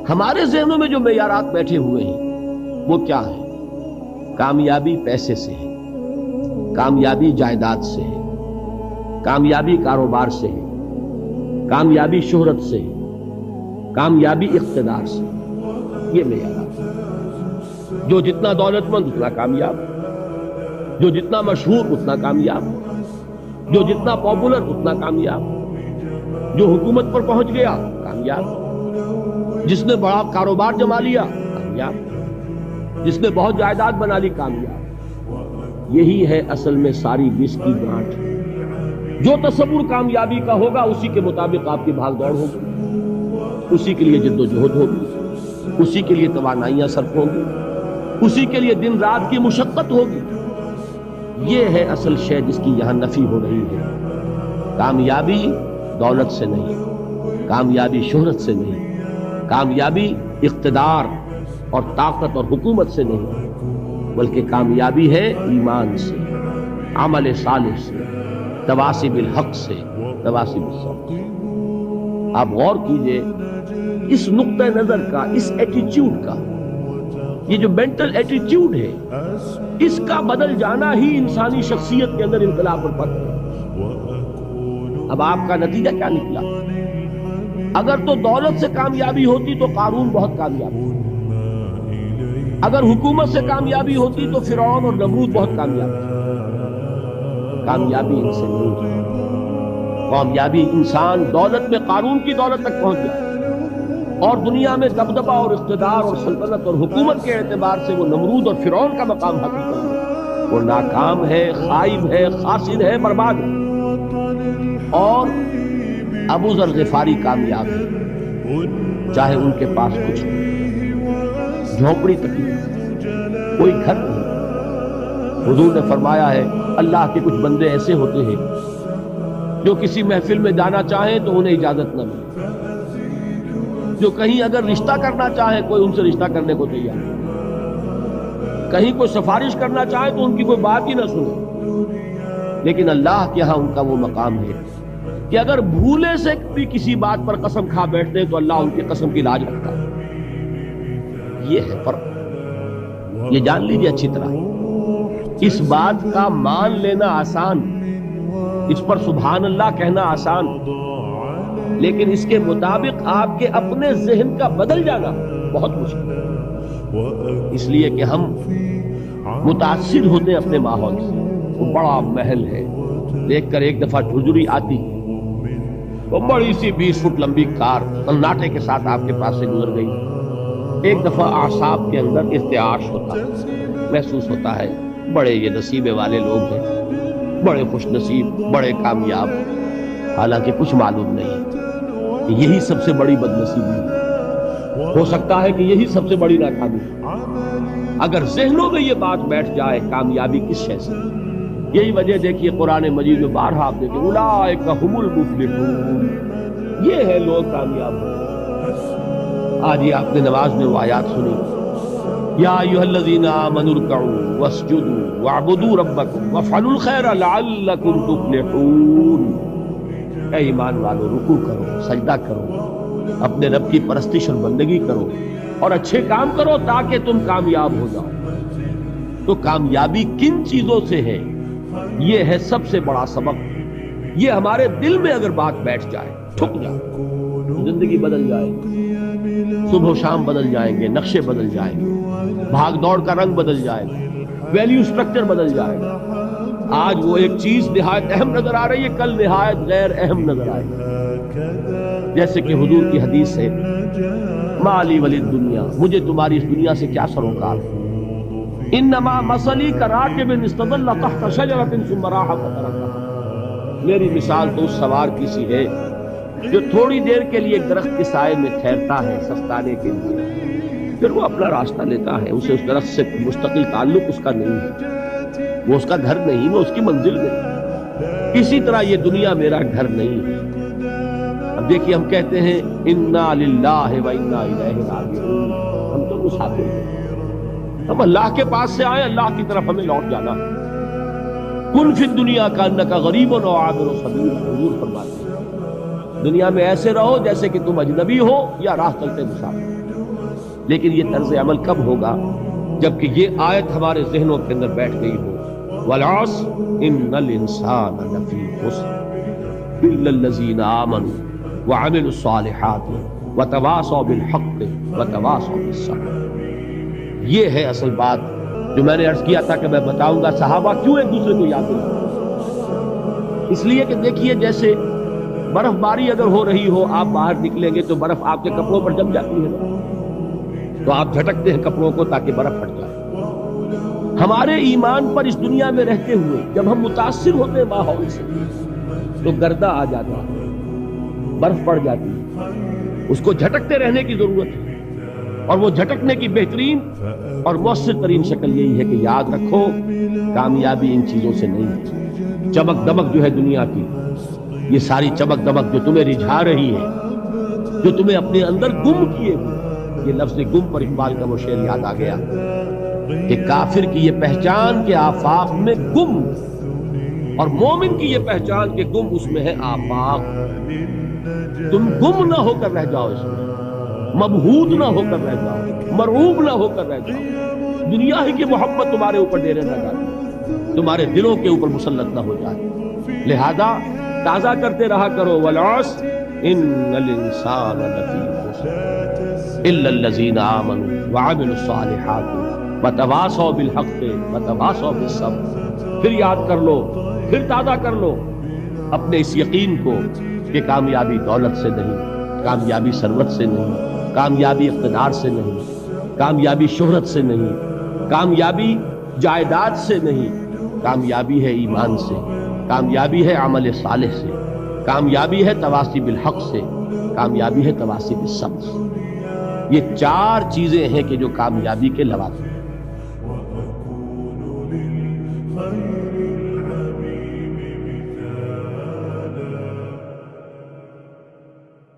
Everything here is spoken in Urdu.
ہمارے ذہنوں میں جو معیارات بیٹھے ہوئے ہیں وہ کیا ہے؟ کامیابی پیسے سے ہے، کامیابی جائیداد سے ہے، کامیابی کاروبار سے ہے، کامیابی شہرت سے ہے، کامیابی اقتدار سے۔ یہ معیارات، جو جتنا دولت مند اتنا کامیاب، جو جتنا مشہور اتنا کامیاب، جو جتنا پاپولر اتنا کامیاب، جو حکومت پر پہنچ گیا کامیاب، جس نے بڑا کاروبار جما لیا کامیاب، جس نے بہت جائیداد بنا لی کامیاب۔ یہی ہے اصل میں ساری بس کی گانٹھ۔ جو تصور کامیابی کا ہوگا اسی کے مطابق آپ کی بھاگ دوڑ ہوگی، اسی کے لیے جد و جہد ہوگی، اسی کے لیے توانائیاں صرف ہوں گی، اسی کے لیے دن رات کی مشقت ہوگی۔ یہ ہے اصل شے جس کی یہاں نفی ہو رہی ہے۔ کامیابی دولت سے نہیں، کامیابی شہرت سے نہیں، کامیابی اقتدار اور طاقت اور حکومت سے نہیں، بلکہ کامیابی ہے ایمان سے، عمل صالح سے، تواصی بالحق سے، تواصی بالصبر۔ آپ غور کیجئے اس نقطہ نظر کا، اس ایٹیچیوڈ کا، یہ جو مینٹل ایٹیچیوڈ ہے، اس کا بدل جانا ہی انسانی شخصیت کے اندر انقلاب پر پڑتا ہے۔ اب آپ کا نتیجہ کیا نکلا؟ اگر تو دولت سے کامیابی ہوتی تو قارون بہت کامیاب ہوتا، اگر حکومت سے کامیابی ہوتی تو فرعون اور نمرود بہت کامیاب ہوتے۔ کامیابی ان سے نہیں ہے۔ کامیابی انسان دولت میں قارون کی دولت تک پہنچ جائے اور دنیا میں دبدبہ اور اقتدار اور سلطنت اور حکومت کے اعتبار سے وہ نمرود اور فرعون کا مقام حاصل کر لے، وہ ناکام ہے، خائب ہے، خاسر ہے، برباد ہے۔ اور ابو ذر غفاری کامیاب ہے، چاہے ان کے پاس کچھ نہیں، جھونپڑی تک نہیں، کوئی گھر نہیں۔ حضور نے فرمایا ہے اللہ کے کچھ بندے ایسے ہوتے ہیں جو کسی محفل میں جانا چاہیں تو انہیں اجازت نہ ملے، جو کہیں اگر رشتہ کرنا چاہیں کوئی ان سے رشتہ کرنے کو تیار نہیں، کہیں کوئی سفارش کرنا چاہے تو ان کی کوئی بات ہی نہ سنے۔ لیکن اللہ کے ہاں ان کا وہ مقام ہے کہ اگر بھولے سے بھی کسی بات پر قسم کھا بیٹھتے ہیں تو اللہ ان کی قسم کی لاج رکھتا ہے۔ یہ ہے فرق، یہ جان لیجیے اچھی طرح۔ اس بات کا مان لینا آسان، اس پر سبحان اللہ کہنا آسان، لیکن اس کے مطابق آپ کے اپنے ذہن کا بدل جانا بہت مشکل ہے۔ اس لیے کہ ہم متاثر ہوتے ہیں اپنے ماحول سے۔ وہ بڑا محل ہے، دیکھ کر ایک دفعہ جھجری آتی، وہ بڑی سی 20 فٹ لمبی کار سناٹے کے ساتھ آپ کے پاس سے گزر گئی۔ ایک دفعہ اعصاب کے اندر ارتعاش ہوتا، محسوس ہوتا ہے بڑے یہ نصیبے والے لوگ ہیں، بڑے خوش نصیب، بڑے کامیاب، حالانکہ کچھ معلوم نہیں کہ یہی سب سے بڑی بدنصیبی ہے۔ ہو سکتا ہے کہ یہی سب سے بڑی ناکامی ہے۔ اگر ذہنوں میں یہ بات بیٹھ جائے کامیابی کس شے سے، یہی وجہ دیکھیے قرآن مجید میں بارہا آپ دیکھیں اولئک ھم المفلحون، یہ ہے لوگ کامیاب ہیں۔ آج یہ آپ نے نماز میں وہ آیات سنی، یا ایھا الذین آمنوا ارکعوا واسجدوا واعبدوا ربکم وافعلوا الخیر لعلکم تفلحون۔ اے ایمان والو، رکوع کرو، سجدہ کرو، اپنے رب کی پرستش اور بندگی کرو اور اچھے کام کرو تاکہ تم کامیاب ہو جاؤ۔ تو کامیابی کن چیزوں سے ہے؟ یہ ہے سب سے بڑا سبق۔ یہ ہمارے دل میں اگر بات بیٹھ جائے، ٹھک جائے، زندگی بدل جائے گی، صبح و شام بدل جائیں گے، نقشے بدل جائیں گے، بھاگ دوڑ کا رنگ بدل جائے گا، ویلیو سٹرکچر بدل جائے گا۔ آج وہ ایک چیز نہایت اہم نظر آ رہی ہے، کل نہایت غیر اہم نظر آئے گی۔ جیسے کہ حضور کی حدیث ہے، مالی ولی الدنیا، مجھے تمہاری اس دنیا سے کیا سروکار ہے، انما مثلی کراکب استظل تحت شجرۃ ثم راح فترکها، میری مثال تو اس سوار کی سی ہے جو تھوڑی دیر کے لیے درخت کے سائے میں ٹھہرتا ہے سستانے کے لیے، پھر وہ اپنا راستہ لیتا ہے۔ اسے اس درخت سے مستقل تعلق اس کا نہیں ہے، وہ اس کا گھر نہیں، وہ اس کی منزل نہیں۔ اسی طرح یہ دنیا میرا گھر نہیں ہے۔ اب دیکھیے ہم کہتے ہیں انا للہ و انا الیہ راجعون، ہم تو مسافر ہیں، ہم اللہ کے پاس سے آئے، اللہ کی طرف ہمیں لوٹ جانا ہے۔ کن فی الدنیا کانک غریب و عابر سبیل، حضور فرماتے ہیں دنیا میں ایسے رہو جیسے کہ تم اجنبی ہو یا راہ چلتے مسافر. لیکن یہ طرز عمل کب ہوگا؟ جبکہ یہ آیت ہمارے ذہنوں کے اندر بیٹھ گئی ہو. وَالْعَصْرِ إِنَّ الْإِنسَانَ لَفِي خُسْرٍ إِلَّا الَّذِينَ آمَنُوا وَعَمِلُوا الصَّالِحَاتِ وَتَوَاصَوْا بِالْحَقِّ وَتَوَاصَوْا بِالصَّبْرِ. یہ ہے اصل بات جو میں نے عرض کیا تھا کہ میں بتاؤں گا صحابہ کیوں ایک دوسرے کو یاد دلاتے. اس لیے کہ دیکھیے جیسے برف باری اگر ہو رہی ہو، آپ باہر نکلیں گے تو برف آپ کے کپڑوں پر جم جاتی ہے، تو آپ جھٹکتے ہیں کپڑوں کو تاکہ برف ہٹ جائے. ہمارے ایمان پر اس دنیا میں رہتے ہوئے جب ہم متاثر ہوتے ہیں ماحول سے تو گردہ آ جاتا ہے، برف پڑ جاتی ہے، اس کو جھٹکتے رہنے کی ضرورت ہے. اور وہ جھٹکنے کی بہترین اور مؤثر ترین شکل یہی ہے کہ یاد رکھو کامیابی ان چیزوں سے نہیں ہے. چمک دمک جو ہے دنیا کی، یہ ساری چمک دمک جو تمہیں رجھا رہی ہے، جو تمہیں اپنے اندر گم کیے ہوئے، یہ لفظ گم پر اقبال کا وہ شعر یاد آ گیا کہ کافر کی یہ پہچان کے آفاق میں گم، اور مومن کی یہ پہچان کے گم اس میں ہے آفاق. تم گم نہ ہو کر رہ جاؤ اس میں، مبہوت نہ ہو کر رہ جاؤ، مرعوب نہ ہو کر رہ جاؤ. دنیا ہی کی محبت تمہارے اوپر ڈیرے نہ ڈالے، تمہارے دلوں کے اوپر مسلط نہ ہو جائے. لہذا تازہ کرتے رہا کرو. والعصر ان الانسان لفی خسر الا الذین آمنوا وعملوا الصالحات وتواصوا بالحق وتواصوا بالصبر. پھر یاد کر لو، پھر تازہ کر لو اپنے اس یقین کو کہ کامیابی دولت سے نہیں، کامیابی ثروت سے نہیں، کامیابی اقتدار سے نہیں، کامیابی شہرت سے نہیں، کامیابی جائیداد سے نہیں، کامیابی ہے ایمان سے، کامیابی ہے عمل صالح سے، کامیابی ہے تواصی بالحق سے، کامیابی ہے تواصی بالصبر سے. یہ چار چیزیں ہیں کہ جو کامیابی کے لوازم ہیں.